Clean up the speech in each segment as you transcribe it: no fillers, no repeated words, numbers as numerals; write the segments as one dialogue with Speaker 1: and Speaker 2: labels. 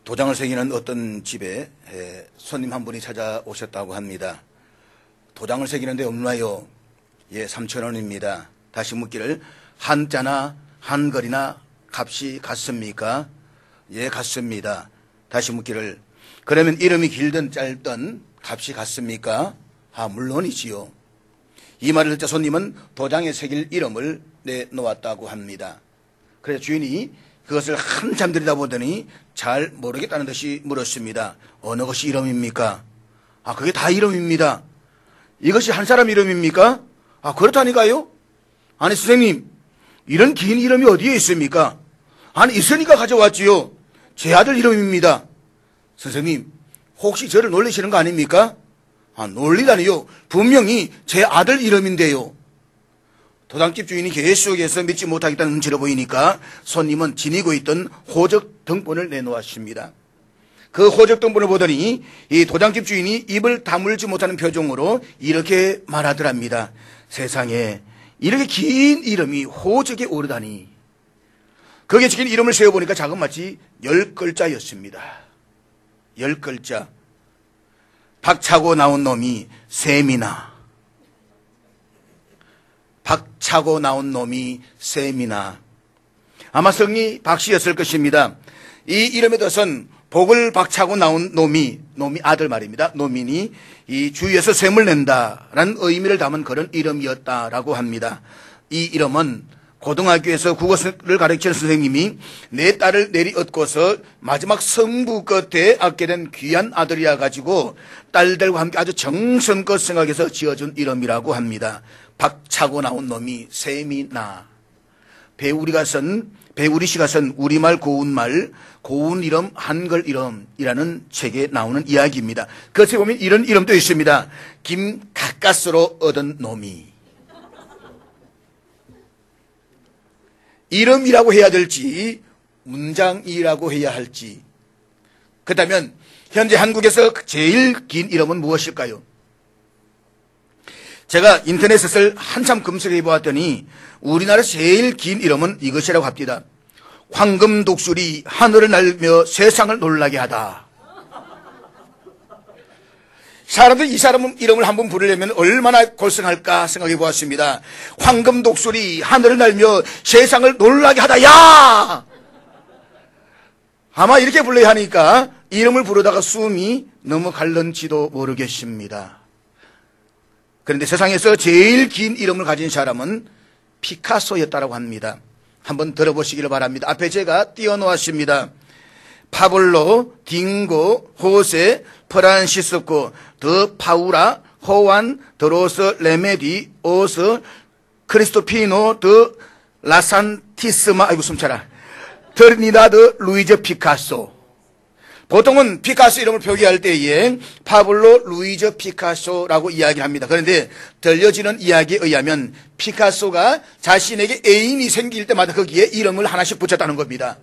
Speaker 1: 도장을 새기는 어떤 집에 손님 한 분이 찾아오셨다고 합니다. 도장을 새기는데 얼마요? 예, 3,000원입니다. 다시 묻기를 한자나 한글이나 값이 같습니까? 예, 같습니다. 다시 묻기를 그러면 이름이 길든 짧든 값이 같습니까? 아, 물론이지요. 이 말을 듣자 손님은 도장에 새길 이름을 내놓았다고 합니다. 그래서 주인이 그것을 한참 들여다보더니 잘 모르겠다는 듯이 물었습니다. 어느 것이 이름입니까? 아, 그게 다 이름입니다. 이것이 한 사람 이름입니까? 아, 그렇다니까요? 아니, 선생님, 이런 긴 이름이 어디에 있습니까? 아니, 있으니까 가져왔지요. 제 아들 이름입니다. 선생님, 혹시 저를 놀리시는 거 아닙니까? 아, 놀리다니요. 분명히 제 아들 이름인데요. 도장집 주인이 계속해서 믿지 못하겠다는 눈치를 보이니까 손님은 지니고 있던 호적 등본을 내놓았습니다. 그 호적 등본을 보더니 이 도장집 주인이 입을 다물지 못하는 표정으로 이렇게 말하더랍니다. 세상에 이렇게 긴 이름이 호적에 오르다니. 거기에 적힌 이름을 세어보니까 자그마치 10글자였습니다. 10글자. 박차고 나온 놈이 셈이나. 박차고 나온 놈이 셈이나. 아마 성이 박씨였을 것입니다. 이 이름에 더선 복을 박차고 나온 놈이 아들 말입니다. 놈이니 이 주위에서 셈을 낸다라는 의미를 담은 그런 이름이었다라고 합니다. 이 이름은 고등학교에서 국어를 가르치는 선생님이 내 딸을 내리얻고서 마지막 성부 끝에 얻게 된 귀한 아들이라 가지고 딸들과 함께 아주 정성껏 생각해서 지어준 이름이라고 합니다. 박차고 나온 놈이 셈이 나. 배우리 씨가 쓴 우리말 고운말 고운 이름 한글 이름이라는 책에 나오는 이야기입니다. 그 책에 보면 이런 이름도 있습니다. 김 가까스로 얻은 놈이. 이름이라고 해야 될지 문장이라고 해야 할지. 그렇다면 현재 한국에서 제일 긴 이름은 무엇일까요? 제가 인터넷을 한참 검색해 보았더니 우리나라 제일 긴 이름은 이것이라고 합니다. 황금 독수리 하늘을 날며 세상을 놀라게 하다. 사람들이 이 사람 이름을 한번 부르려면 얼마나 골성할까 생각해 보았습니다. 황금 독수리 하늘을 날며 세상을 놀라게 하다. 야! 아마 이렇게 불러야 하니까 이름을 부르다가 숨이 넘어갈는지도 모르겠습니다. 그런데 세상에서 제일 긴 이름을 가진 사람은 피카소였다고 합니다. 한번 들어보시기를 바랍니다. 앞에 제가 띄워놓았습니다. 파블로, 딩고, 호세, 프란시스코, 더 파우라, 호완, 드로스, 레메디, 오스, 크리스토피노, 더 라산티스마, 아이고 숨차라, 트리니다드 루이즈 피카소. 보통은 피카소 이름을 표기할 때에 파블로 루이즈 피카소라고 이야기를 합니다. 그런데 들려지는 이야기에 의하면 피카소가 자신에게 애인이 생길 때마다 거기에 이름을 하나씩 붙였다는 겁니다.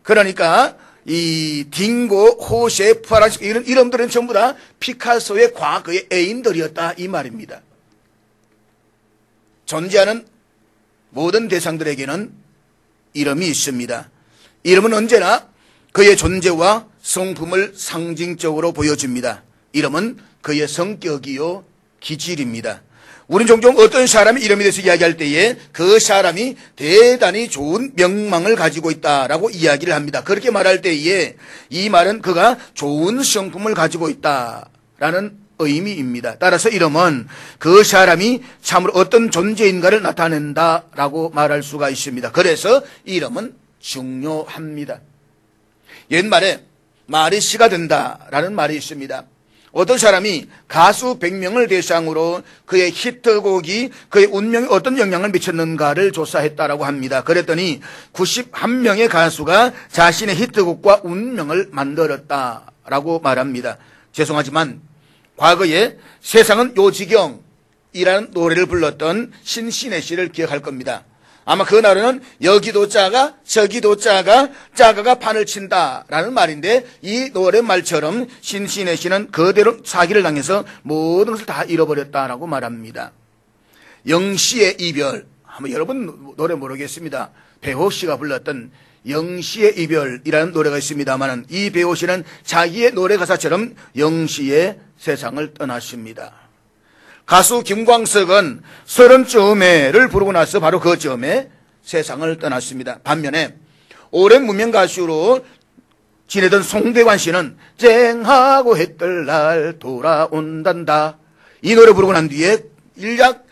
Speaker 1: 그러니까 이 딩고, 호세, 프란시스코 이런 이름들은 전부 다 피카소의 과거의 애인들이었다 이 말입니다. 존재하는 모든 대상들에게는 이름이 있습니다. 이름은 언제나 그의 존재와 성품을 상징적으로 보여줍니다. 이름은 그의 성격이요 기질입니다. 우리는 종종 어떤 사람의 이름에 대해서 이야기할 때에 그 사람이 대단히 좋은 명망을 가지고 있다라고 이야기를 합니다. 그렇게 말할 때에 이 말은 그가 좋은 성품을 가지고 있다라는 의미입니다. 따라서 이름은 그 사람이 참으로 어떤 존재인가를 나타낸다라고 말할 수가 있습니다. 그래서 이름은 중요합니다. 옛말에 말이 시가 된다라는 말이 있습니다. 어떤 사람이 가수 100명을 대상으로 그의 히트곡이 그의 운명에 어떤 영향을 미쳤는가를 조사했다라고 합니다. 그랬더니 91명의 가수가 자신의 히트곡과 운명을 만들었다라고 말합니다. 죄송하지만 과거에 세상은 요지경이라는 노래를 불렀던 신신혜 씨를 기억할 겁니다. 아마 그 날에는 여기도 짜가 저기도 짜가 짜가가 판을 친다라는 말인데 이 노래 말처럼 신신혜 씨는 그대로 사기를 당해서 모든 것을 다 잃어버렸다라고 말합니다. 영시의 이별, 아마 여러분 노래 모르겠습니다. 배호 씨가 불렀던 영시의 이별이라는 노래가 있습니다만 이 배우 씨는 자기의 노래 가사처럼 영시의 세상을 떠났습니다. 가수 김광석은 30쯤에를 부르고 나서 바로 그 쯤에 세상을 떠났습니다. 반면에 오랜 무명 가수로 지내던 송대관 씨는 쨍하고 해뜰 날 돌아온단다. 이 노래 부르고 난 뒤에 일약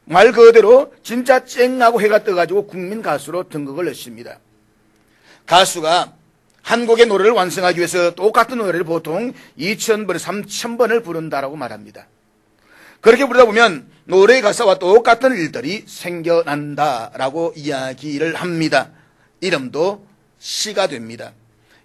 Speaker 1: 말 그대로 진짜 쨍하고 해가 떠가지고 국민 가수로 등극을 했습니다. 가수가 한 곡의 노래를 완성하기 위해서 똑같은 노래를 보통 2000번, 3000번을 부른다라고 말합니다. 그렇게 부르다 보면 노래의 가사와 똑같은 일들이 생겨난다라고 이야기를 합니다. 이름도 시가 됩니다.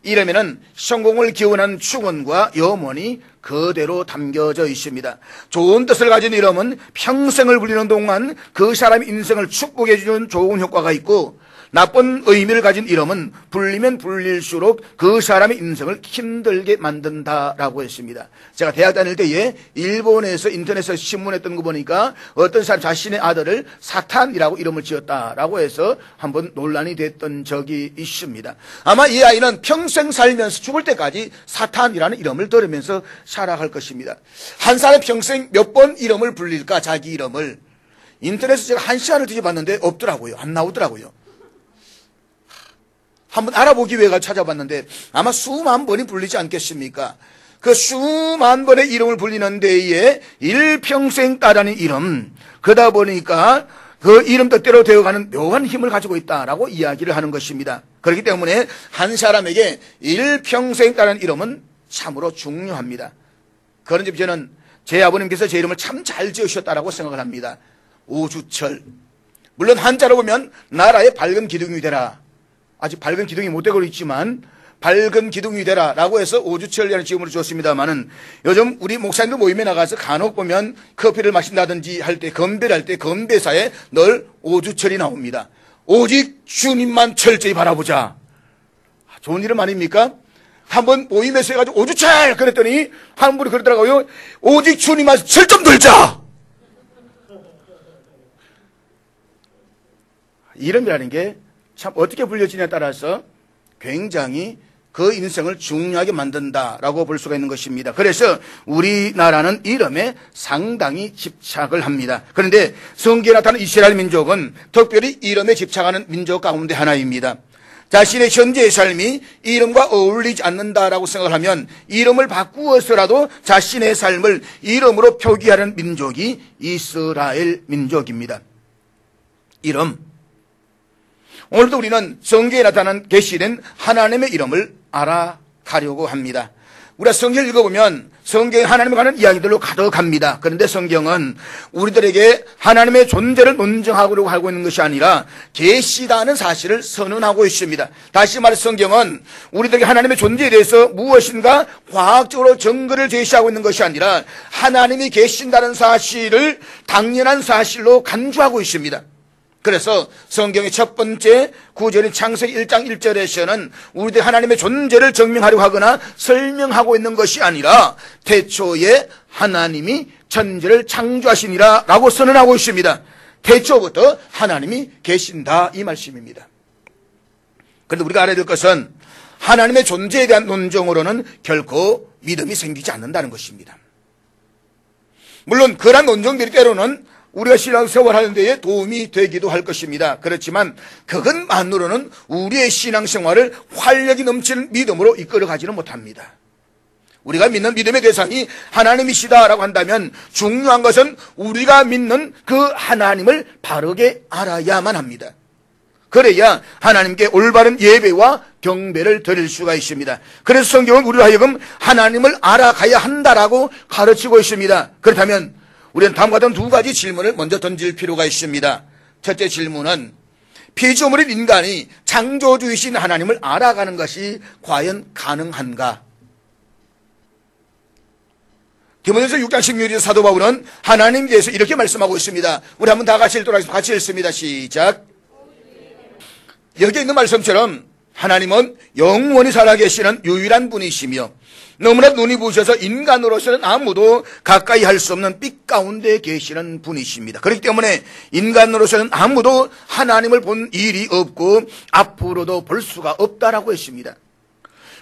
Speaker 1: 이름에는 성공을 기원하는 축원과 염원이 그대로 담겨져 있습니다. 좋은 뜻을 가진 이름은 평생을 불리는 동안 그 사람의 인생을 축복해 주는 좋은 효과가 있고, 나쁜 의미를 가진 이름은 불리면 불릴수록 그 사람의 인생을 힘들게 만든다라고 했습니다. 제가 대학 다닐 때에 일본에서 인터넷에서 신문했던 거 보니까 어떤 사람 자신의 아들을 사탄이라고 이름을 지었다라고 해서 한번 논란이 됐던 적이 있습니다. 아마 이 아이는 평생 살면서 죽을 때까지 사탄이라는 이름을 들으면서 살아갈 것입니다. 한 사람 평생 몇 번 이름을 불릴까, 자기 이름을. 인터넷에서 제가 1시간을 뒤져봤는데 없더라고요. 안 나오더라고요. 한번 알아보기 위해 찾아봤는데 아마 수만 번이 불리지 않겠습니까? 그 수만 번의 이름을 불리는 데에 일평생 따르는 이름, 그러다 보니까 그 이름 뜻대로 되어가는 묘한 힘을 가지고 있다라고 이야기를 하는 것입니다. 그렇기 때문에 한 사람에게 일평생 따르는 이름은 참으로 중요합니다. 그런 점 저는 제 아버님께서 제 이름을 참 잘 지으셨다라고 생각을 합니다. 오주철. 물론 한자로 보면 나라의 밝은 기둥이 되라. 아직 밝은 기둥이 못 되고 있지만 밝은 기둥이 되라 라고 해서 오주철이라는 지음으로 주었습니다만은 요즘 우리 목사님들 모임에 나가서 간혹 보면 커피를 마신다든지 할 때, 건배를 할 때 건배사에 늘 오주철이 나옵니다. 오직 주님만 철저히 바라보자. 좋은 이름 아닙니까? 한번 모임에서 해가지고 오주철 그랬더니 한 분이 그러더라고요. 오직 주님만 철 좀 들자. 이름이라는 게 참 어떻게 불려지냐에 따라서 굉장히 그 인생을 중요하게 만든다라고 볼 수가 있는 것입니다. 그래서 우리나라는 이름에 상당히 집착을 합니다. 그런데 성경에 나타나는 이스라엘 민족은 특별히 이름에 집착하는 민족 가운데 하나입니다. 자신의 현재의 삶이 이름과 어울리지 않는다라고 생각을 하면 이름을 바꾸어서라도 자신의 삶을 이름으로 표기하는 민족이 이스라엘 민족입니다. 이름. 오늘도 우리는 성경에 나타난 계시된 하나님의 이름을 알아가려고 합니다. 우리가 성경을 읽어보면 성경에 하나님에 관한 이야기들로 가득합니다. 그런데 성경은 우리들에게 하나님의 존재를 논증하려고 하고 있는 것이 아니라 계시다는 사실을 선언하고 있습니다. 다시 말해 성경은 우리들에게 하나님의 존재에 대해서 무엇인가 과학적으로 증거를 제시하고 있는 것이 아니라 하나님이 계신다는 사실을 당연한 사실로 간주하고 있습니다. 그래서 성경의 첫 번째 구절인 창세기 1장 1절에서는 우리들 하나님의 존재를 증명하려고 하거나 설명하고 있는 것이 아니라 태초에 하나님이 천지를 창조하시니라 라고 선언하고 있습니다. 태초부터 하나님이 계신다 이 말씀입니다. 그런데 우리가 알아야 될 것은 하나님의 존재에 대한 논증으로는 결코 믿음이 생기지 않는다는 것입니다. 물론 그런 논증들이 때로는 우리가 신앙생활하는 데에 도움이 되기도 할 것입니다. 그렇지만 그것만으로는 우리의 신앙생활을 활력이 넘치는 믿음으로 이끌어가지는 못합니다. 우리가 믿는 믿음의 대상이 하나님이시다라고 한다면 중요한 것은 우리가 믿는 그 하나님을 바르게 알아야만 합니다. 그래야 하나님께 올바른 예배와 경배를 드릴 수가 있습니다. 그래서 성경은 우리로 하여금 하나님을 알아가야 한다라고 가르치고 있습니다. 그렇다면 우리는 다음과 같은 두 가지 질문을 먼저 던질 필요가 있습니다. 첫째 질문은 피조물인 인간이 창조주이신 하나님을 알아가는 것이 과연 가능한가? 디모데전서 6장 16절에서 사도 바울은 하나님에 대해서 이렇게 말씀하고 있습니다. 우리 한번 다 같이 읽도록 하겠습니다. 같이 읽습니다. 시작. 여기 있는 말씀처럼 하나님은 영원히 살아계시는 유일한 분이시며 너무나 눈이 부셔서 인간으로서는 아무도 가까이 할 수 없는 빛 가운데 계시는 분이십니다. 그렇기 때문에 인간으로서는 아무도 하나님을 본 일이 없고 앞으로도 볼 수가 없다라고 했습니다.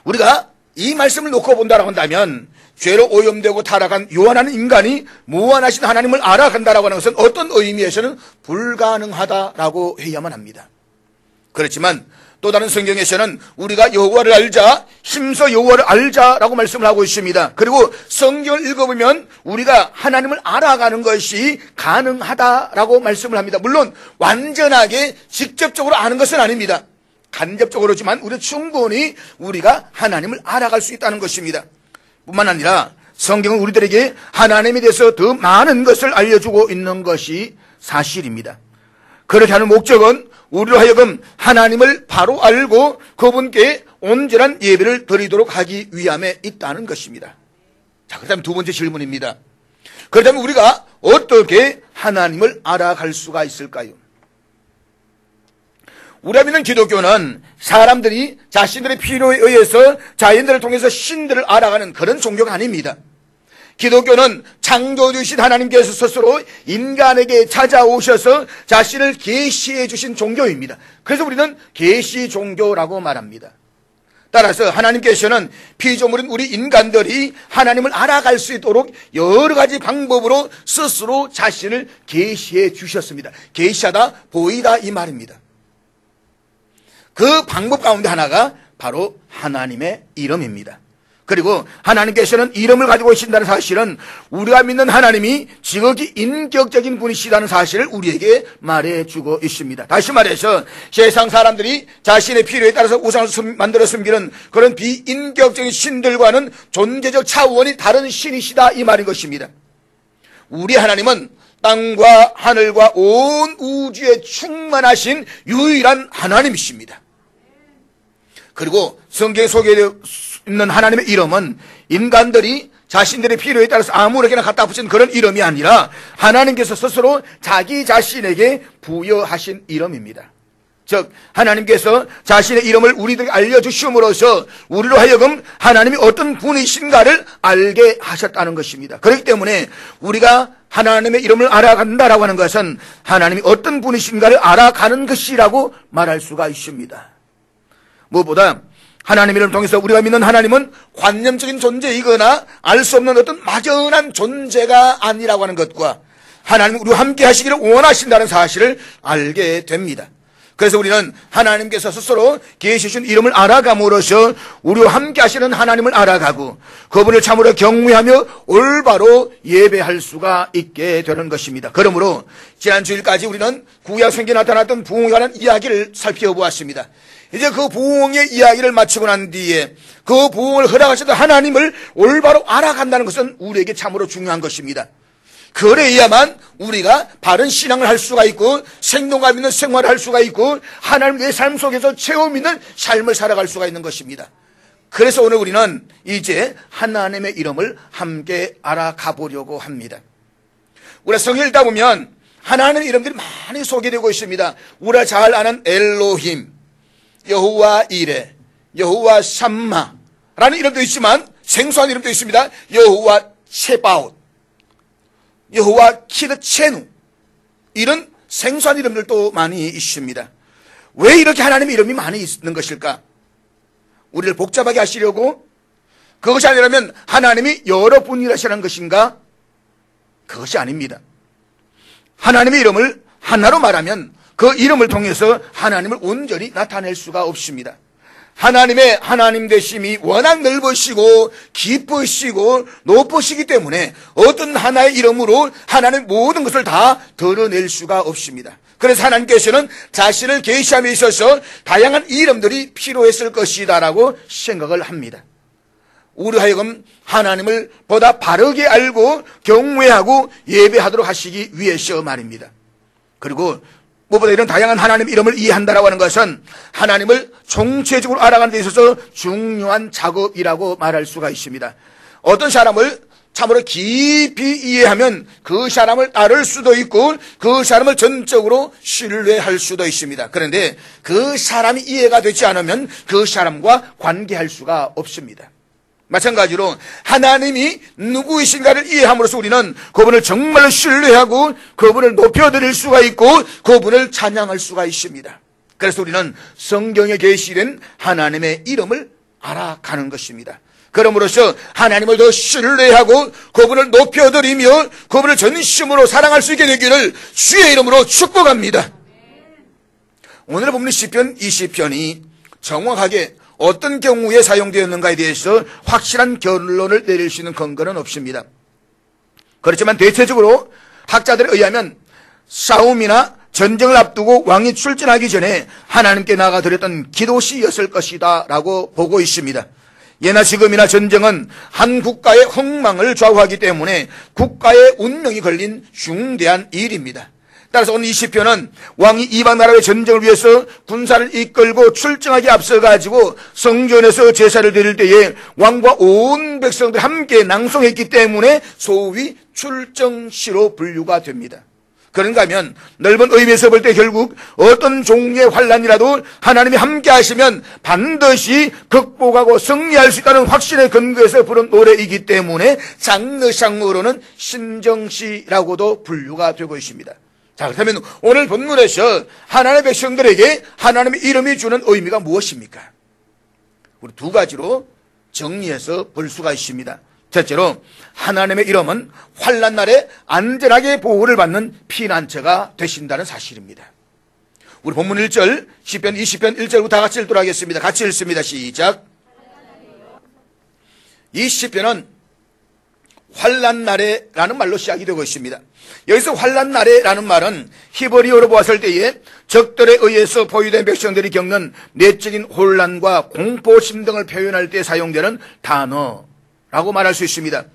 Speaker 1: 우리가 이 말씀을 놓고 본다라고 한다면 죄로 오염되고 타락한 요한한 인간이 무한하신 하나님을 알아간다라고 하는 것은 어떤 의미에서는 불가능하다라고 해야만 합니다. 그렇지만 또 다른 성경에서는 우리가 여호와를 알자, 힘써 여호와를 알자라고 말씀을 하고 있습니다. 그리고 성경을 읽어보면 우리가 하나님을 알아가는 것이 가능하다라고 말씀을 합니다. 물론 완전하게 직접적으로 아는 것은 아닙니다. 간접적으로지만 우리 충분히 우리가 하나님을 알아갈 수 있다는 것입니다. 뿐만 아니라 성경은 우리들에게 하나님에 대해서 더 많은 것을 알려주고 있는 것이 사실입니다. 그렇게 하는 목적은 우리로 하여금 하나님을 바로 알고 그분께 온전한 예배를 드리도록 하기 위함에 있다는 것입니다. 자, 그다음 두 번째 질문입니다. 그렇다면 우리가 어떻게 하나님을 알아갈 수가 있을까요? 우리가 믿는 기독교는 사람들이 자신들의 필요에 의해서 자연들을 통해서 신들을 알아가는 그런 종교가 아닙니다. 기독교는 창조주신 하나님께서 스스로 인간에게 찾아오셔서 자신을 계시해 주신 종교입니다. 그래서 우리는 계시 종교라고 말합니다. 따라서 하나님께서는 피조물인 우리 인간들이 하나님을 알아갈 수 있도록 여러 가지 방법으로 스스로 자신을 계시해 주셨습니다. 계시하다, 보이다 이 말입니다. 그 방법 가운데 하나가 바로 하나님의 이름입니다. 그리고 하나님께서는 이름을 가지고 계신다는 사실은 우리가 믿는 하나님이 지극히 인격적인 분이시다는 사실을 우리에게 말해주고 있습니다. 다시 말해서 세상 사람들이 자신의 필요에 따라서 우상을 만들어 숨기는 그런 비인격적인 신들과는 존재적 차원이 다른 신이시다 이 말인 것입니다. 우리 하나님은 땅과 하늘과 온 우주에 충만하신 유일한 하나님이십니다. 그리고 성경에 소개되어 있는 하나님의 이름은 인간들이 자신들의 필요에 따라서 아무렇게나 갖다 붙인 그런 이름이 아니라 하나님께서 스스로 자기 자신에게 부여하신 이름입니다. 즉 하나님께서 자신의 이름을 우리들에게 알려주심으로써 우리로 하여금 하나님이 어떤 분이신가를 알게 하셨다는 것입니다. 그렇기 때문에 우리가 하나님의 이름을 알아간다라고 하는 것은 하나님이 어떤 분이신가를 알아가는 것이라고 말할 수가 있습니다. 무엇보다 하나님의 이름을 통해서 우리가 믿는 하나님은 관념적인 존재이거나 알 수 없는 어떤 막연한 존재가 아니라고 하는 것과 하나님이 우리와 함께 하시기를 원하신다는 사실을 알게 됩니다. 그래서 우리는 하나님께서 스스로 계시신 이름을 알아감으로써 우리와 함께 하시는 하나님을 알아가고 그분을 참으로 경외하며 올바로 예배할 수가 있게 되는 것입니다. 그러므로 지난 주일까지 우리는 구약 성경에 나타났던 부흥에 관한 이야기를 살펴보았습니다. 이제 그 부흥의 이야기를 마치고 난 뒤에 그 부흥을 허락하셨던 하나님을 올바로 알아간다는 것은 우리에게 참으로 중요한 것입니다. 그래야만 우리가 바른 신앙을 할 수가 있고 생동감 있는 생활을 할 수가 있고 하나님 내 삶 속에서 체험 있는 삶을 살아갈 수가 있는 것입니다. 그래서 오늘 우리는 이제 하나님의 이름을 함께 알아가 보려고 합니다. 우리가 성경을 읽다 보면 하나님의 이름들이 많이 소개되고 있습니다. 우리가 잘 아는 엘로힘, 여호와 이레, 여호와 샴마라는 이름도 있지만 생소한 이름도 있습니다. 여호와 체바옷, 여호와 키르체누, 이런 생소한 이름들도 많이 있습니다. 왜 이렇게 하나님의 이름이 많이 있는 것일까? 우리를 복잡하게 하시려고? 그것이 아니라면 하나님이 여러 분이라시는 것인가? 그것이 아닙니다. 하나님의 이름을 하나로 말하면 그 이름을 통해서 하나님을 온전히 나타낼 수가 없습니다. 하나님의 하나님 되심이 워낙 넓으시고 깊으시고 높으시기 때문에 어떤 하나의 이름으로 하나님의 모든 것을 다 드러낼 수가 없습니다. 그래서 하나님께서는 자신을 계시함에 있어서 다양한 이름들이 필요했을 것이다라고 생각을 합니다. 우리 하여금 하나님을 보다 바르게 알고 경외하고 예배하도록 하시기 위해서 말입니다. 그리고 무엇보다 이런 다양한 하나님의 이름을 이해한다라고 하는 것은 하나님을 총체적으로 알아가는 데 있어서 중요한 작업이라고 말할 수가 있습니다. 어떤 사람을 참으로 깊이 이해하면 그 사람을 따를 수도 있고 그 사람을 전적으로 신뢰할 수도 있습니다. 그런데 그 사람이 이해가 되지 않으면 그 사람과 관계할 수가 없습니다. 마찬가지로 하나님이 누구이신가를 이해함으로써 우리는 그분을 정말로 신뢰하고 그분을 높여드릴 수가 있고 그분을 찬양할 수가 있습니다. 그래서 우리는 성경에 계시된 하나님의 이름을 알아가는 것입니다. 그러므로써 하나님을 더 신뢰하고 그분을 높여드리며 그분을 전심으로 사랑할 수 있게 되기를 주의 이름으로 축복합니다. 오늘 본문 시편 20편이 정확하게 어떤 경우에 사용되었는가에 대해서 확실한 결론을 내릴 수 있는 근거는 없습니다. 그렇지만 대체적으로 학자들에 의하면 싸움이나 전쟁을 앞두고 왕이 출전하기 전에 하나님께 나아가드렸던 기도시였을 것이다 라고 보고 있습니다. 예나 지금이나 전쟁은 한 국가의 흥망을 좌우하기 때문에 국가의 운명이 걸린 중대한 일입니다. 따라서 오늘 이 시편은 왕이 이방 나라의 전쟁을 위해서 군사를 이끌고 출정하기 앞서가지고 성전에서 제사를 드릴 때에 왕과 온 백성들이 함께 낭송했기 때문에 소위 출정시로 분류가 됩니다. 그런가 하면 넓은 의미에서 볼 때 결국 어떤 종류의 환란이라도 하나님이 함께 하시면 반드시 극복하고 승리할 수 있다는 확신의 근거에서 부른 노래이기 때문에 장르상으로는 신정시라고도 분류가 되고 있습니다. 자, 그렇다면 오늘 본문에서 하나님의 백성들에게 하나님의 이름이 주는 의미가 무엇입니까? 우리 두 가지로 정리해서 볼 수가 있습니다. 첫째로 하나님의 이름은 환난 날에 안전하게 보호를 받는 피난처가 되신다는 사실입니다. 우리 본문 1절 시편 20편 1절부터 다 같이 읽도록 하겠습니다. 같이 읽습니다. 시작. 이 시편은 환난 날에라는 말로 시작이 되고 있습니다. 여기서 환난 날에라는 말은 히브리어로 보았을 때에 적들에 의해서 포위된 백성들이 겪는 내적인 혼란과 공포심 등을 표현할 때 사용되는 단어라고 말할 수 있습니다.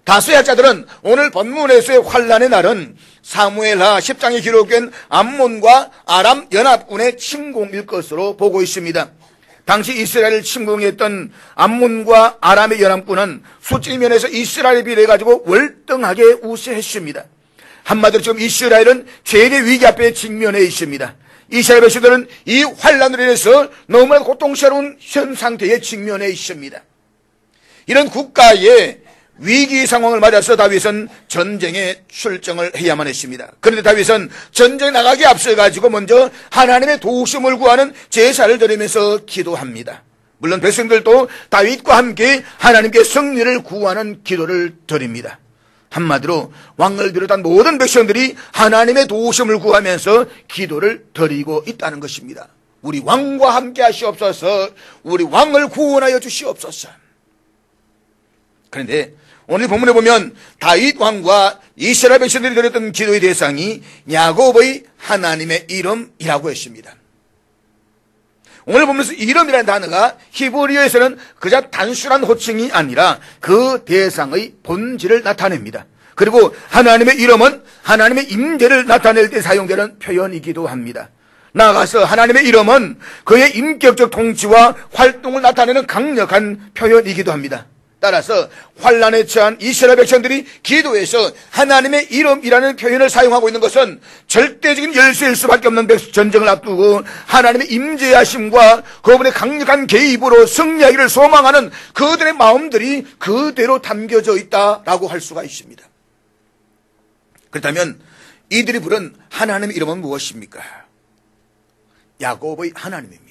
Speaker 1: 다수의 학자들은 오늘 본문에서의 환란의 날은 사무엘하 10장에 기록된 암몬과 아람 연합군의 침공일 것으로 보고 있습니다. 당시 이스라엘을 침공했던 암몬과 아람의 연합군은 수질 면에서 이스라엘에 비례해가지고 월등하게 우세했습니다. 한마디로 지금 이스라엘은 최대 위기 앞에 직면해 있습니다. 이스라엘 백성들은 이 환란으로 인해서 너무나 고통스러운 현 상태에 직면해 있습니다. 이런 국가의 위기 상황을 맞아서 다윗은 전쟁에 출정을 해야만 했습니다. 그런데 다윗은 전쟁에 나가기 앞서 가지고 먼저 하나님의 도우심을 구하는 제사를 드리면서 기도합니다. 물론 백성들도 다윗과 함께 하나님께 승리를 구하는 기도를 드립니다. 한마디로 왕을 비롯한 모든 백성들이 하나님의 도우심을 구하면서 기도를 드리고 있다는 것입니다. 우리 왕과 함께 하시옵소서. 우리 왕을 구원하여 주시옵소서. 그런데 오늘 본문에 보면 다윗 왕과 이스라엘 백성들이 드렸던 기도의 대상이 야곱의 하나님의 이름이라고 했습니다. 오늘 보면서 이름이라는 단어가 히브리어에서는 그저 단순한 호칭이 아니라 그 대상의 본질을 나타냅니다. 그리고 하나님의 이름은 하나님의 임재를 나타낼 때 사용되는 표현이기도 합니다. 나아가서 하나님의 이름은 그의 인격적 통치와 활동을 나타내는 강력한 표현이기도 합니다. 따라서 환란에 처한 이스라엘 백성들이 기도에서 하나님의 이름이라는 표현을 사용하고 있는 것은 절대적인 열쇠일 수밖에 없는 전쟁을 앞두고 하나님의 임재하심과 그분의 강력한 개입으로 승리하기를 소망하는 그들의 마음들이 그대로 담겨져 있다라고 할 수가 있습니다. 그렇다면 이들이 부른 하나님의 이름은 무엇입니까? 야곱의 하나님입니다.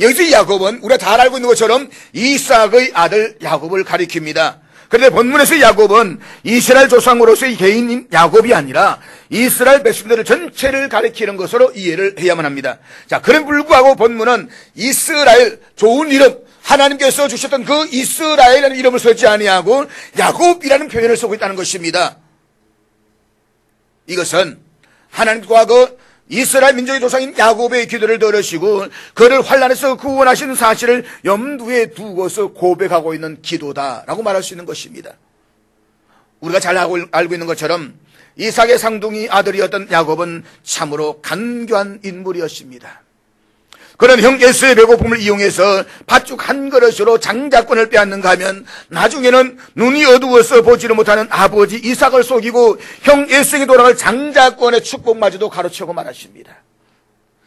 Speaker 1: 여기서 야곱은 우리가 잘 알고 있는 것처럼 이삭의 아들 야곱을 가리킵니다. 그런데 본문에서 야곱은 이스라엘 조상으로서의 개인인 야곱이 아니라 이스라엘 백성들을 전체를 가리키는 것으로 이해를 해야만 합니다. 자, 그런 불구하고 본문은 이스라엘, 좋은 이름, 하나님께서 주셨던 그 이스라엘이라는 이름을 쓰지 아니하고 야곱이라는 표현을 쓰고 있다는 것입니다. 이것은 하나님과 그 이스라엘 민족의 조상인 야곱의 기도를 들으시고 그를 환란에서 구원하신 사실을 염두에 두고서 고백하고 있는 기도다라고 말할 수 있는 것입니다. 우리가 잘 알고 있는 것처럼 이삭의 상둥이 아들이었던 야곱은 참으로 간교한 인물이었습니다. 그런 형 에서의 배고픔을 이용해서 팥죽 한 그릇으로 장자권을 빼앗는가 하면 나중에는 눈이 어두워서 보지를 못하는 아버지 이삭을 속이고 형 에서에게 돌아갈 장자권의 축복마저도 가로채고 말았습니다.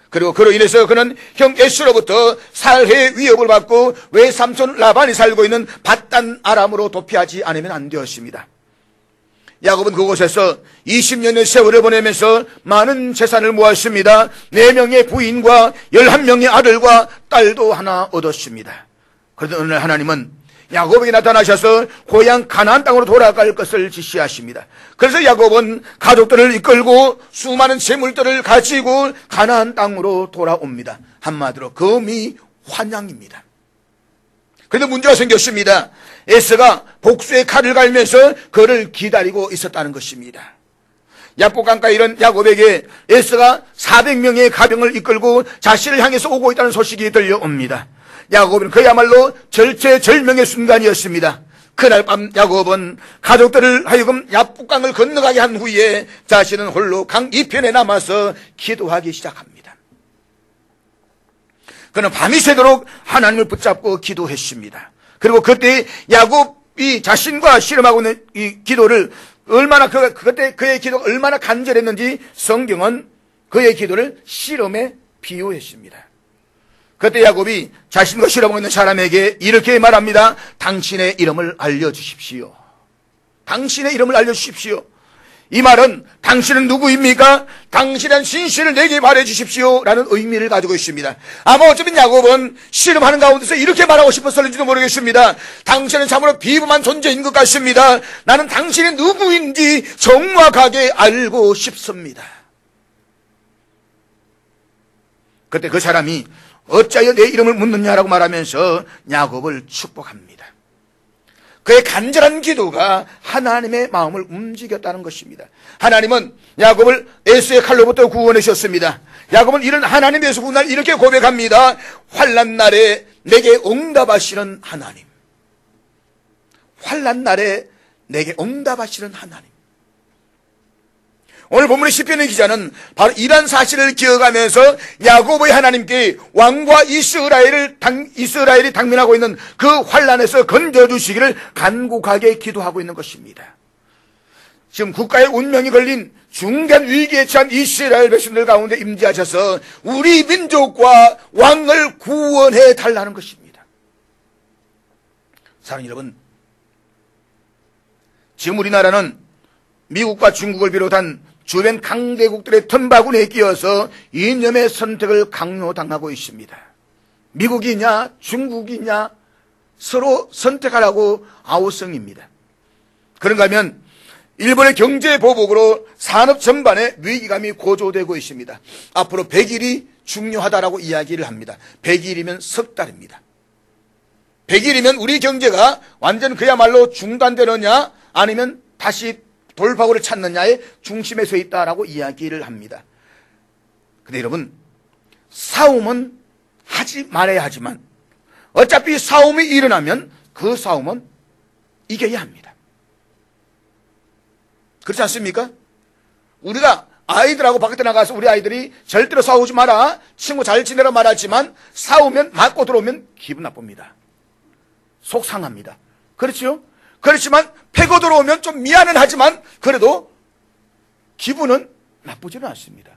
Speaker 1: 그리고 그로 인해서 그는 형 에서로부터 살해의 위협을 받고 외삼촌 라반이 살고 있는 밧단 아람으로 도피하지 않으면 안 되었습니다. 야곱은 그곳에서 20년의 세월을 보내면서 많은 재산을 모았습니다. 4명의 부인과 11명의 아들과 딸도 하나 얻었습니다. 그런데 어느 날 하나님은 야곱에게 나타나셔서 고향 가나안 땅으로 돌아갈 것을 지시하십니다. 그래서 야곱은 가족들을 이끌고 수많은 재물들을 가지고 가나안 땅으로 돌아옵니다. 한마디로 금이 환양입니다. 그런데 문제가 생겼습니다. 에서가 복수의 칼을 갈면서 그를 기다리고 있었다는 것입니다. 야복강가에 이른 야곱에게 에서가 400명의 가병을 이끌고 자신을 향해서 오고 있다는 소식이 들려옵니다. 야곱은 그야말로 절체절명의 순간이었습니다. 그날 밤 야곱은 가족들을 하여금 야복강을 건너가게 한 후에 자신은 홀로 강 이편에 남아서 기도하기 시작합니다. 그는 밤이 새도록 하나님을 붙잡고 기도했습니다. 그리고 그때 야곱이 자신과 씨름하고 있는 이 기도를 그때 그의 기도가 얼마나 간절했는지 성경은 그의 기도를 씨름에 비유했습니다. 그때 야곱이 자신과 씨름하고 있는 사람에게 이렇게 말합니다. 당신의 이름을 알려주십시오. 당신의 이름을 알려주십시오. 이 말은 당신은 누구입니까? 당신의 신실을 내게 말해주십시오 라는 의미를 가지고 있습니다. 아마 어쩌면 야곱은 씨름하는 가운데서 이렇게 말하고 싶었을지도 모르겠습니다. 당신은 참으로 비범한 존재인 것 같습니다. 나는 당신이 누구인지 정확하게 알고 싶습니다. 그때 그 사람이 어찌하여 내 이름을 묻느냐라고 말하면서 야곱을 축복합니다. 그의 간절한 기도가 하나님의 마음을 움직였다는 것입니다. 하나님은 야곱을 에서의 칼로부터 구원해 주셨습니다. 야곱은 이런 하나님에서 구원을 이렇게 고백합니다. 환난 날에 내게 응답하시는 하나님. 환난 날에 내게 응답하시는 하나님. 오늘 본문의 시편의 기자는 바로 이러한 사실을 기억하면서 야곱의 하나님께 왕과 이스라엘이 당면하고 있는 그 환난에서 건져주시기를 간곡하게 기도하고 있는 것입니다. 지금 국가의 운명이 걸린 중대한 위기에 처한 이스라엘 백성들 가운데 임재하셔서 우리 민족과 왕을 구원해 달라는 것입니다. 사랑하는 여러분, 지금 우리나라는 미국과 중국을 비롯한 주변 강대국들의 틈바구니에 끼어서 이념의 선택을 강요당하고 있습니다. 미국이냐 중국이냐 서로 선택하라고 아우성입니다. 그런가 하면 일본의 경제 보복으로 산업 전반에 위기감이 고조되고 있습니다. 앞으로 100일이 중요하다라고 이야기를 합니다. 100일이면 석 달입니다. 100일이면 우리 경제가 완전 그야말로 중단되느냐 아니면 다시 돌파구를 찾느냐의 중심에 서 있다라고 이야기를 합니다. 근데 여러분, 싸움은 하지 말아야 하지만 어차피 싸움이 일어나면 그 싸움은 이겨야 합니다. 그렇지 않습니까? 우리가 아이들하고 밖에 나가서 우리 아이들이 절대로 싸우지 마라, 친구 잘 지내라 말하지만 싸우면 맞고 들어오면 기분 나쁩니다. 속 상합니다. 그렇죠? 그렇지만 패고 들어오면 좀 미안은 하지만 그래도 기분은 나쁘지는 않습니다.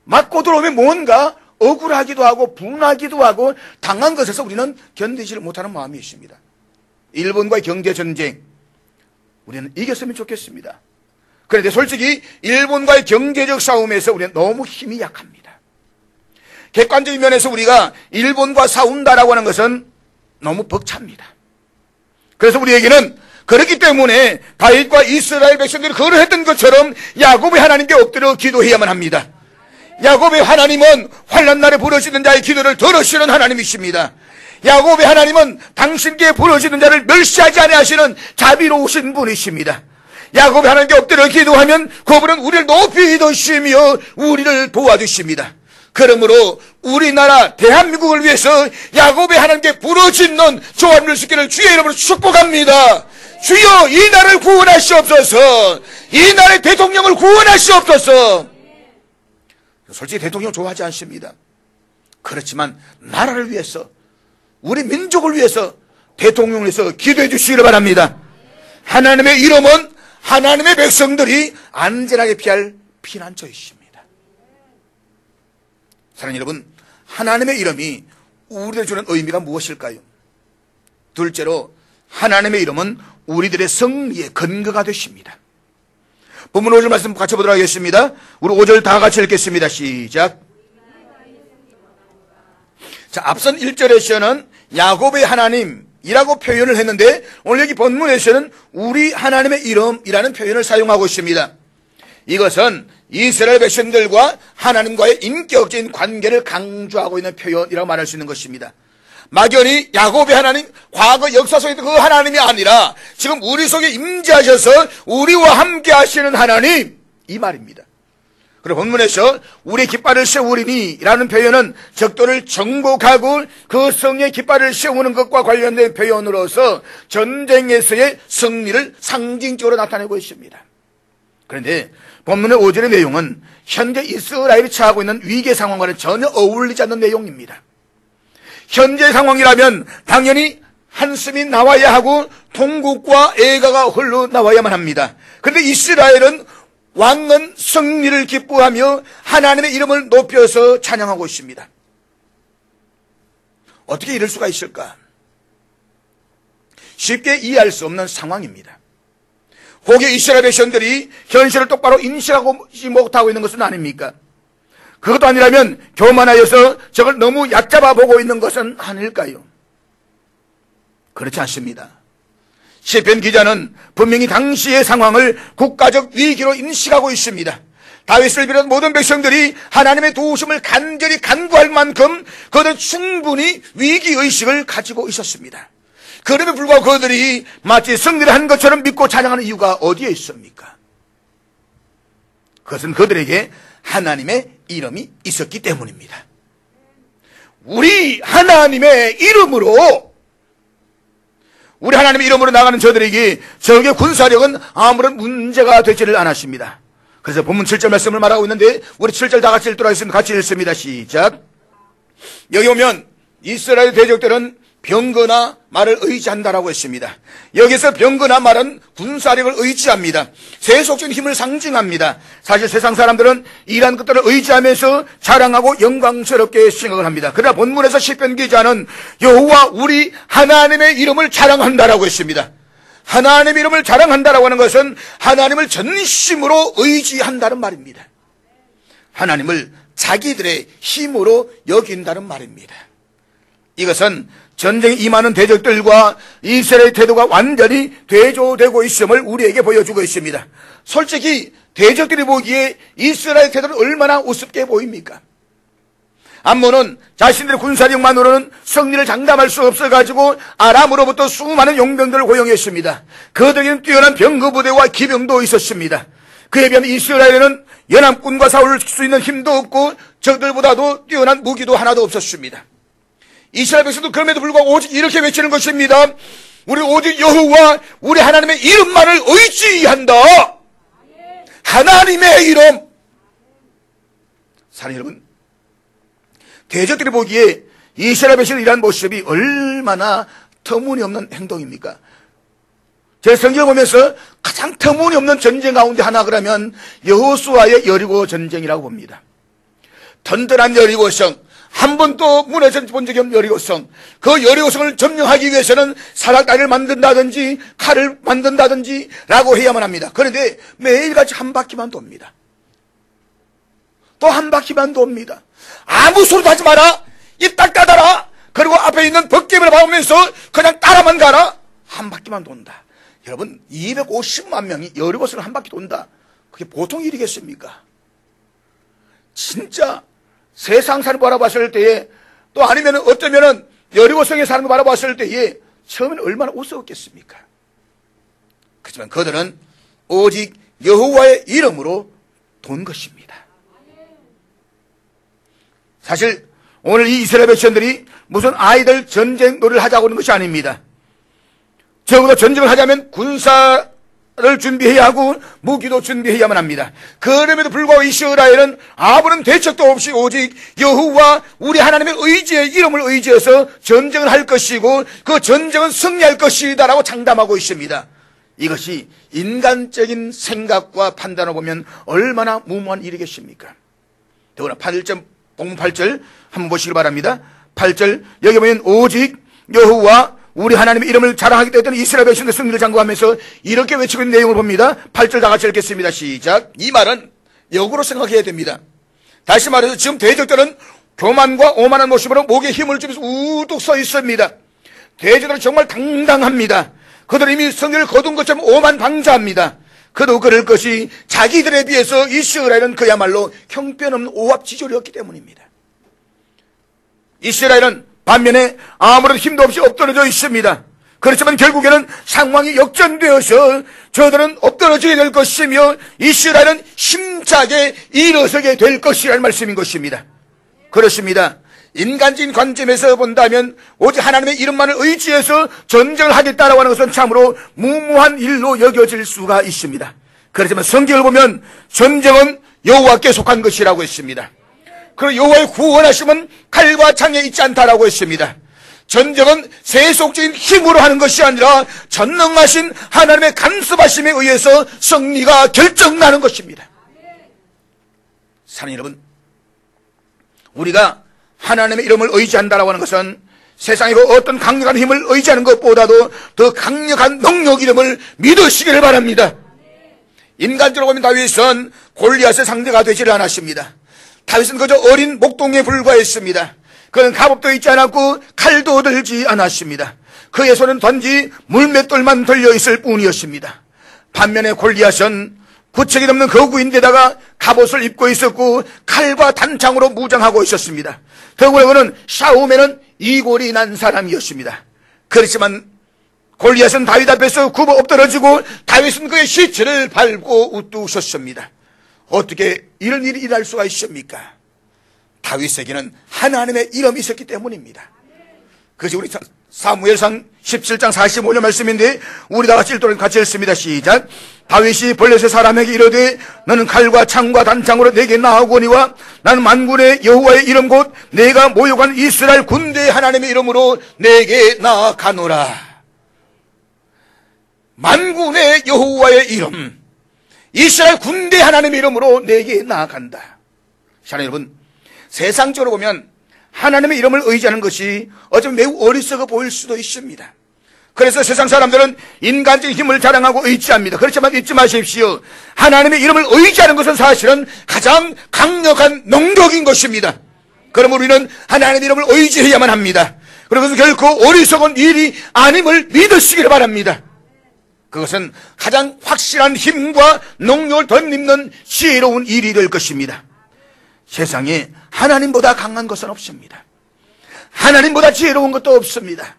Speaker 1: 맞고 들어오면 뭔가 억울하기도 하고 분하기도 하고 당한 것에서 우리는 견디지를 못하는 마음이 있습니다. 일본과의 경제전쟁 우리는 이겼으면 좋겠습니다. 그런데 솔직히 일본과의 경제적 싸움에서 우리는 너무 힘이 약합니다. 객관적인 면에서 우리가 일본과 싸운다라고 하는 것은 너무 벅찹니다. 그래서 우리에게는 그렇기 때문에 다윗과 이스라엘 백성들이 그걸 했던 것처럼 야곱의 하나님께 엎드려 기도해야만 합니다. 야곱의 하나님은 환난 날에 부르시는 자의 기도를 들으시는 하나님이십니다. 야곱의 하나님은 당신께 부르시는 자를 멸시하지 아니하시는 자비로우신 분이십니다. 야곱의 하나님께 엎드려 기도하면 그분은 우리를 높이 드시며 우리를 도와주십니다. 그러므로 우리나라 대한민국을 위해서 야곱의 하나님께 부르짖는 저와 여러분을 주의 이름으로 축복합니다. 주여 이 나라를 구원하시옵소서. 이 나라의 대통령을 구원하시옵소서. 솔직히 대통령 좋아하지 않습니다. 그렇지만 나라를 위해서, 우리 민족을 위해서, 대통령을 위해서 기도해 주시기를 바랍니다. 하나님의 이름은 하나님의 백성들이 안전하게 피할 피난처이십니다. 사랑하는 여러분, 하나님의 이름이 우리들에게 주는 의미가 무엇일까요? 둘째로, 하나님의 이름은 우리들의 승리의 근거가 되십니다. 본문 5절 말씀 같이 보도록 하겠습니다. 우리 5절 다 같이 읽겠습니다. 시작. 자, 앞선 1절에서는 야곱의 하나님이라고 표현을 했는데, 오늘 여기 본문에서는 우리 하나님의 이름이라는 표현을 사용하고 있습니다. 이것은 이스라엘 백성들과 하나님과의 인격적인 관계를 강조하고 있는 표현이라고 말할 수 있는 것입니다. 막연히 야곱의 하나님, 과거 역사 속에 그 하나님이 아니라 지금 우리 속에 임재하셔서 우리와 함께 하시는 하나님, 이 말입니다. 그리고 본문에서 우리 깃발을 세우리니 라는 표현은 적도를 정복하고 그 성의 깃발을 세우는 것과 관련된 표현으로서 전쟁에서의 승리를 상징적으로 나타내고 있습니다. 그런데 본문의 5절의 내용은 현재 이스라엘이 처하고 있는 위기 상황과는 전혀 어울리지 않는 내용입니다. 현재 상황이라면 당연히 한숨이 나와야 하고 통곡과 애가가 흘러나와야만 합니다. 그런데 이스라엘은 왕은 승리를 기뻐하며 하나님의 이름을 높여서 찬양하고 있습니다. 어떻게 이럴 수가 있을까? 쉽게 이해할 수 없는 상황입니다. 혹여 이스라엘 백성들이 현실을 똑바로 인식하지 못하고 있는 것은 아닙니까? 그것도 아니라면 교만하여서 저걸 너무 얕잡아 보고 있는 것은 아닐까요? 그렇지 않습니다. 시편 기자는 분명히 당시의 상황을 국가적 위기로 인식하고 있습니다. 다윗을 비롯한 모든 백성들이 하나님의 도우심을 간절히 간구할 만큼 그들은 충분히 위기의식을 가지고 있었습니다. 그럼에도 불구하고 그들이 마치 승리를 한 것처럼 믿고 찬양하는 이유가 어디에 있습니까? 그것은 그들에게 하나님의 이름이 있었기 때문입니다. 우리 하나님의 이름으로 나가는 저들에게 적의 군사력은 아무런 문제가 되지를 않았습니다. 그래서 본문 7절 말씀을 말하고 있는데 우리 7절 다 같이 읽도록 하겠습니다. 같이 읽습니다. 시작. 여기 오면 이스라엘 대적들은 병거나 말을 의지한다라고 했습니다. 여기서 병거나 말은 군사력을 의지합니다. 세속적인 힘을 상징합니다. 사실 세상 사람들은 이러한 것들을 의지하면서 자랑하고 영광스럽게 생각을 합니다. 그러나 본문에서 시편 기자는 여호와 우리 하나님의 이름을 자랑한다라고 했습니다. 하나님의 이름을 자랑한다라고 하는 것은 하나님을 전심으로 의지한다는 말입니다. 하나님을 자기들의 힘으로 여긴다는 말입니다. 이것은 전쟁에 임하는 대적들과 이스라엘의 태도가 완전히 대조되고 있음을 우리에게 보여주고 있습니다. 솔직히 대적들이 보기에 이스라엘 태도는 얼마나 우습게 보입니까? 암몬은 자신들의 군사력만으로는 승리를 장담할 수 없어가지고 아람으로부터 수많은 용병들을 고용했습니다. 그들에게는 뛰어난 병거부대와 기병도 있었습니다. 그에 비하면 이스라엘에는 연합군과 싸울 수 있는 힘도 없고 적들보다도 뛰어난 무기도 하나도 없었습니다. 이스라엘 백성도 그럼에도 불구하고 오직 이렇게 외치는 것입니다. 우리 오직 여호와 우리 하나님의 이름만을 의지한다. 하나님의 이름. 사랑하는 여러분, 대적들이 보기에 이스라엘 백성의 이러한 모습이 얼마나 터무니없는 행동입니까? 제 성경을 보면서 가장 터무니없는 전쟁 가운데 하나 그러면 여호수아의 여리고 전쟁이라고 봅니다. 든든한 여리고성, 한 번도 무너져 본 적이 없는 여리고성, 그 여리고성을 점령하기 위해서는 사닥다리를 만든다든지 칼을 만든다든지 라고 해야만 합니다. 그런데 매일같이 한 바퀴만 돕니다. 또 한 바퀴만 돕니다. 아무 소리도 하지 마라. 입 딱 닫아라. 그리고 앞에 있는 벗개를 봐오면서 그냥 따라만 가라. 한 바퀴만 돈다. 여러분, 250만 명이 여리고성을 한 바퀴 돈다. 그게 보통 일이겠습니까? 진짜 세상 사람을 바라봤을 때에, 또 아니면 어쩌면은 여리고성의 사람을 바라봤을 때에 처음에는 얼마나 우스웠겠습니까? 그렇지만 그들은 오직 여호와의 이름으로 돈 것입니다. 사실 오늘 이 이스라엘 백성들이 무슨 아이들 전쟁 놀이를 하자고 하는 것이 아닙니다. 적어도 전쟁을 하자면 군사 를 준비해야 하고 무기도 준비해야만 합니다. 그럼에도 불구하고 이스라엘은 아무런 대책도 없이 오직 여호와 우리 하나님의 의지의 이름을 의지해서 전쟁을 할 것이고 그 전쟁은 승리할 것이다라고 장담하고 있습니다. 이것이 인간적인 생각과 판단을 보면 얼마나 무모한 일이겠습니까? 더구나 8절, 본문 8절 한번 보시길 바랍니다. 8절 여기 보면 오직 여호와 우리 하나님의 이름을 자랑하기 때문에 이스라엘 백성들 승리를 장구하면서 이렇게 외치고 있는 내용을 봅니다. 8절 다 같이 읽겠습니다. 시작. 이 말은 역으로 생각해야 됩니다. 다시 말해서 지금 대적들은 교만과 오만한 모습으로 목에 힘을 주면서 우뚝 서 있습니다. 대적들은 정말 당당합니다. 그들은 이미 성경을 거둔 것처럼 오만방자합니다. 그도 그럴 것이 자기들에 비해서 이스라엘은 그야말로 형편없는 오합지졸이었기 때문입니다. 이스라엘은 반면에 아무런 힘도 없이 엎드러져 있습니다. 그렇지만 결국에는 상황이 역전되어서 저들은 엎드러지게 될 것이며 이스라엘은 힘차게 일어서게 될 것이라는 말씀인 것입니다. 그렇습니다. 인간적인 관점에서 본다면 오직 하나님의 이름만을 의지해서 전쟁을 하겠다라고 하는 것은 참으로 무모한 일로 여겨질 수가 있습니다. 그렇지만 성경을 보면 전쟁은 여호와께 속한 것이라고 했습니다. 그리고 여호와의 구원하심은 칼과 창에 있지 않다라고 했습니다. 전쟁은 세속적인 힘으로 하는 것이 아니라 전능하신 하나님의 간섭하심에 의해서 승리가 결정나는 것입니다. 사랑하는 여러분, 우리가 하나님의 이름을 의지한다라고 하는 것은 세상의 그 어떤 강력한 힘을 의지하는 것보다도 더 강력한 능력 이름을 믿으시기를 바랍니다. 인간적으로 보면 다윗은 골리앗의 상대가 되지를 않았습니다. 다윗은 그저 어린 목동에 불과했습니다. 그는 갑옷도 입지 않았고 칼도 들지 않았습니다. 그의 손은 단지 물맷돌만 들려있을 뿐이었습니다. 반면에 골리앗은 구척이 넘는 거구인데다가 갑옷을 입고 있었고 칼과 단창으로 무장하고 있었습니다. 더구나 그는 싸움에는 이골이 난 사람이었습니다. 그렇지만 골리앗은 다윗 앞에서 굽어 엎드러지고 다윗은 그의 시체를 밟고 우뚝 섰습니다. 어떻게 이런 일이 일어날 수가 있습니까? 다윗에게는 하나님의 이름이 있었기 때문입니다. 그것이 우리 사무엘상 17장 45절 말씀인데 우리 다 같이 읽도록 같이 읽습니다. 시작. 다윗이 블레셋 사람에게 이르되 너는 칼과 창과 단창으로 내게 나아오거니와 나는 만군의 여호와의 이름 곧 내가 모욕한 이스라엘 군대의 하나님의 이름으로 내게 나아가노라. 만군의 여호와의 이름, 이스라엘 군대 하나님의 이름으로 내게 나아간다. 사랑하는 여러분, 세상적으로 보면 하나님의 이름을 의지하는 것이 어쩌면 매우 어리석어 보일 수도 있습니다. 그래서 세상 사람들은 인간적인 힘을 자랑하고 의지합니다. 그렇지만 잊지 마십시오. 하나님의 이름을 의지하는 것은 사실은 가장 강력한 능력인 것입니다. 그럼 우리는 하나님의 이름을 의지해야만 합니다. 그래서 결코 어리석은 일이 아님을 믿으시기를 바랍니다. 그것은 가장 확실한 힘과 능력을 덧입는 지혜로운 일이 될 것입니다. 세상에 하나님보다 강한 것은 없습니다. 하나님보다 지혜로운 것도 없습니다.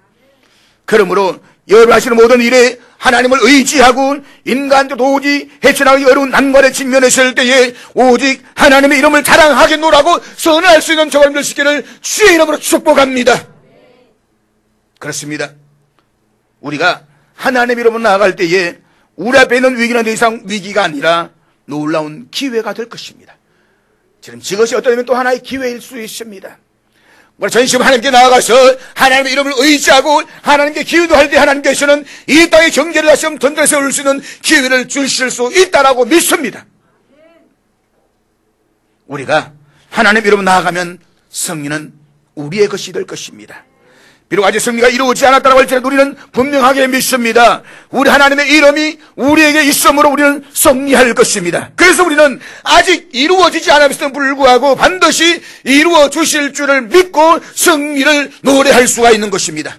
Speaker 1: 그러므로 여러분 하시는 모든 일에 하나님을 의지하고 인간도 도저히 헤쳐나가기 어려운 난관에 직면했을 때에 오직 하나님의 이름을 자랑하겠노라고 선언할 수 있는 저와 될 수 있기를 주의 이름으로 축복합니다. 그렇습니다. 우리가 하나님의 이름으로 나아갈 때에 우리 앞에 있는 위기는 더 이상 위기가 아니라 놀라운 기회가 될 것입니다. 지금 이것이 어떻게 보면 또 하나의 기회일 수 있습니다. 우리 전심 하나님께 나아가서 하나님의 이름을 의지하고 하나님께 기도할 때 하나님께서는 이 땅의 경제를 다시 한번 던져 세울 수 있는 기회를 주실 수 있다라고 믿습니다. 우리가 하나님의 이름으로 나아가면 승리는 우리의 것이 될 것입니다. 비록 아직 승리가 이루어지지 않았다고 할지라도 우리는 분명하게 믿습니다. 우리 하나님의 이름이 우리에게 있으므로 우리는 승리할 것입니다. 그래서 우리는 아직 이루어지지 않았음에도 불구하고 반드시 이루어 주실 줄을 믿고 승리를 노래할 수가 있는 것입니다.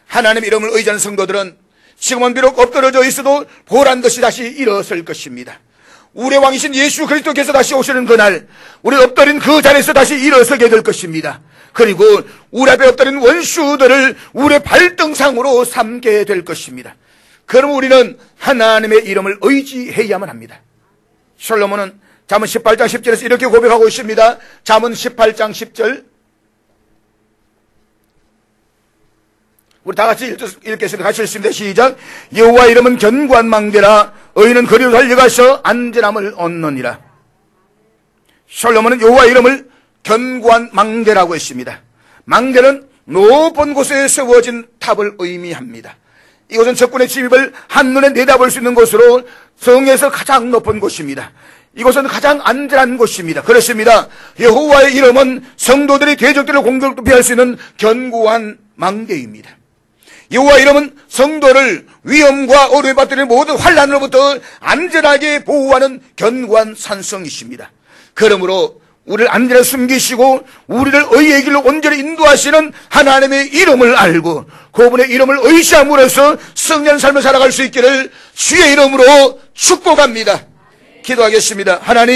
Speaker 1: 하나님의 이름을 의지하는 성도들은 지금은 비록 엎드러져 있어도 보란듯이 다시 일어설 것입니다. 우리의 왕이신 예수 그리스도께서 다시 오시는 그날 우리 엎드린 그 자리에서 다시 일어서게 될 것입니다. 그리고 우리 앞에 엎드린 원수들을 우리의 발등상으로 삼게 될 것입니다. 그럼 우리는 하나님의 이름을 의지해야만 합니다. 솔로몬은 잠언 18장 10절에서 이렇게 고백하고 있습니다. 잠언 18장 10절 우리 다 같이 읽겠습니다. 같이 읽습니다. 시작. 여호와 이름은 견고한 망대라. 의인은 거리로 달려가서 안전함을 얻느니라. 솔로몬은 여호와 이름을 견고한 망대라고 했습니다. 망대는 높은 곳에 세워진 탑을 의미합니다. 이곳은 적군의 침입을 한눈에 내다볼 수 있는 곳으로 성에서 가장 높은 곳입니다. 이곳은 가장 안전한 곳입니다. 그렇습니다. 여호와의 이름은 성도들이 대적들을 공격도 피할 수 있는 견고한 망대입니다. 여호와 이름은 성도를 위험과 어려움에 받들는 모든 환난으로부터 안전하게 보호하는 견고한 산성이십니다. 그러므로 우리를 안전하게 숨기시고 우리를 의의 길로 온전히 인도하시는 하나님의 이름을 알고 그분의 이름을 의지함으로써 성령 삶을 살아갈 수 있기를 주의 이름으로 축복합니다. 기도하겠습니다. 하나님,